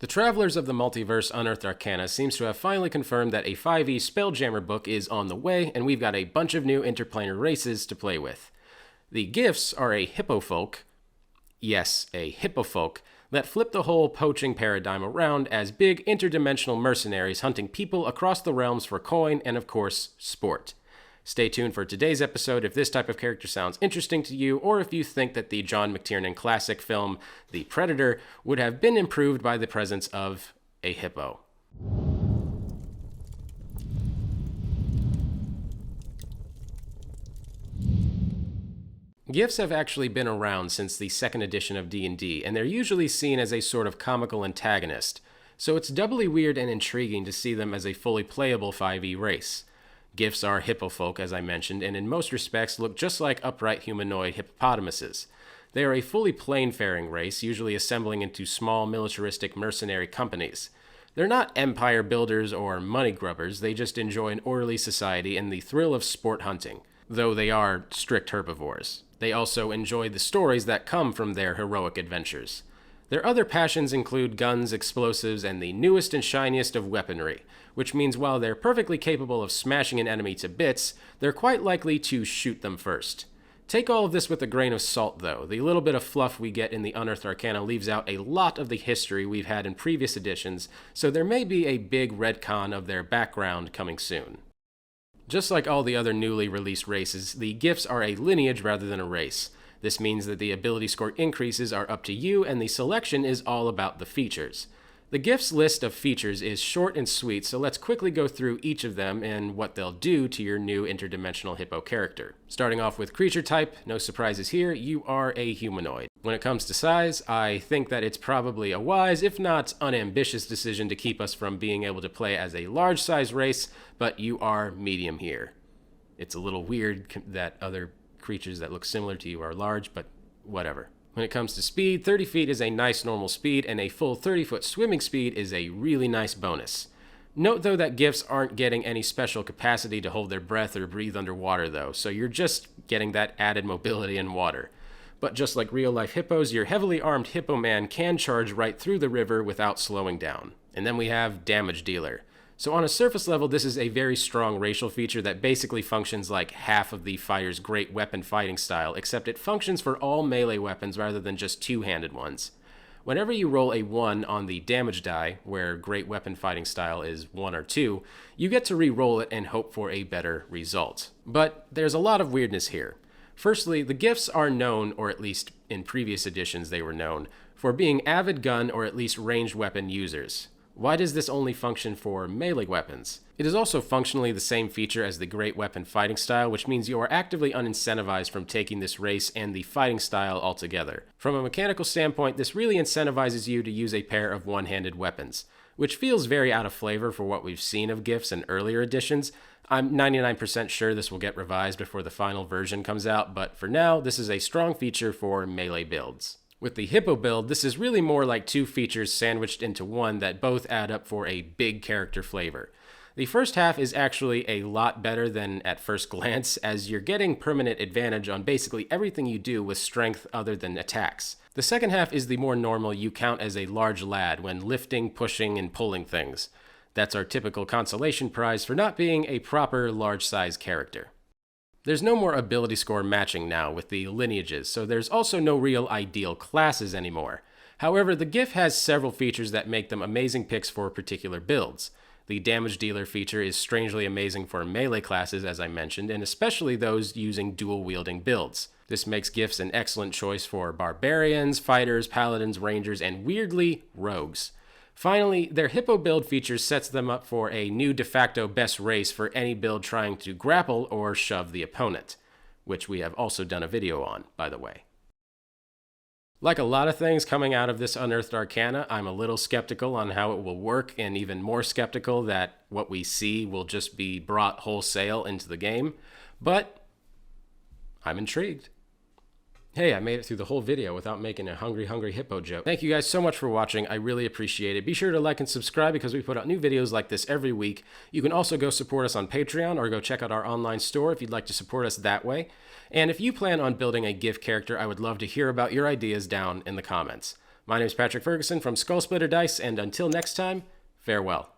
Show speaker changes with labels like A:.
A: The travelers of the Multiverse Unearthed Arcana seems to have finally confirmed that a 5e spelljammer book is on the way, and we've got a bunch of new interplanar races to play with. The Giffs are a hippofolk, yes, a hippofolk, that flip the whole poaching paradigm around as big interdimensional mercenaries hunting people across the realms for coin and, of course, sport. Stay tuned for today's episode if this type of character sounds interesting to you, or if you think that the John McTiernan classic film, The Predator, would have been improved by the presence of a hippo. Giffs have actually been around since the second edition of D&D, and they're usually seen as a sort of comical antagonist, so it's doubly weird and intriguing to see them as a fully playable 5e race. Giffs are hippofolk, as I mentioned, and in most respects look just like upright humanoid hippopotamuses. They are a fully planefaring race, usually assembling into small militaristic mercenary companies. They're not empire builders or money grubbers, they just enjoy an orderly society and the thrill of sport hunting, though they are strict herbivores. They also enjoy the stories that come from their heroic adventures. Their other passions include guns, explosives, and the newest and shiniest of weaponry, which means while they're perfectly capable of smashing an enemy to bits, they're quite likely to shoot them first. Take all of this with a grain of salt, though. The little bit of fluff we get in the Unearthed Arcana leaves out a lot of the history we've had in previous editions, so there may be a big retcon of their background coming soon. Just like all the other newly released races, the Giffs are a lineage rather than a race. This means that the ability score increases are up to you, and the selection is all about the features. The Giffs list of features is short and sweet, so let's quickly go through each of them and what they'll do to your new interdimensional hippo character. Starting off with creature type, no surprises here, you are a humanoid. When it comes to size, I think that it's probably a wise, if not unambitious decision to keep us from being able to play as a large size race, but you are medium here. It's a little weird that other creatures that look similar to you are large, but whatever. When it comes to speed, 30 feet is a nice normal speed, and a full 30-foot swimming speed is a really nice bonus. Note, though, that Giffs aren't getting any special capacity to hold their breath or breathe underwater, though, so you're just getting that added mobility in water. But just like real-life hippos, your heavily armed hippo man can charge right through the river without slowing down. And then we have damage dealer. So on a surface level, this is a very strong racial feature that basically functions like half of the fighter's great weapon fighting style, except it functions for all melee weapons rather than just two-handed ones. Whenever you roll a 1 on the damage die, where great weapon fighting style is 1 or 2, you get to re-roll it and hope for a better result. But there's a lot of weirdness here. Firstly, the Giffs are known, or at least in previous editions they were known, for being avid gun or at least ranged weapon users. Why does this only function for melee weapons? It is also functionally the same feature as the great weapon fighting style, which means you are actively unincentivized from taking this race and the fighting style altogether. From a mechanical standpoint, this really incentivizes you to use a pair of one-handed weapons, which feels very out of flavor for what we've seen of Giffs in earlier editions. I'm 99% sure this will get revised before the final version comes out, but for now, this is a strong feature for melee builds. With the Hippo build, this is really more like two features sandwiched into one that both add up for a big character flavor. The first half is actually a lot better than at first glance, as you're getting permanent advantage on basically everything you do with strength other than attacks. The second half is the more normal you count as a large lad when lifting, pushing, and pulling things. That's our typical consolation prize for not being a proper large-size character. There's no more ability score matching now with the lineages, so there's also no real ideal classes anymore. However, the Giff has several features that make them amazing picks for particular builds. The damage dealer feature is strangely amazing for melee classes, as I mentioned, and especially those using dual-wielding builds. This makes Giffs an excellent choice for barbarians, fighters, paladins, rangers, and weirdly, rogues. Finally, their Hippo build feature sets them up for a new de facto best race for any build trying to grapple or shove the opponent, which we have also done a video on, by the way. Like a lot of things coming out of this Unearthed Arcana, I'm a little skeptical on how it will work, and even more skeptical that what we see will just be brought wholesale into the game, but I'm intrigued. Hey, I made it through the whole video without making a hungry hippo joke. Thank you guys so much for watching. I really appreciate it. Be sure to like and subscribe because we put out new videos like this every week. You can also go support us on Patreon or go check out our online store if you'd like to support us that way. And if you plan on building a Giff character, I would love to hear about your ideas down in the comments. My name is Patrick Ferguson from Skull Splitter Dice, and until next time, farewell.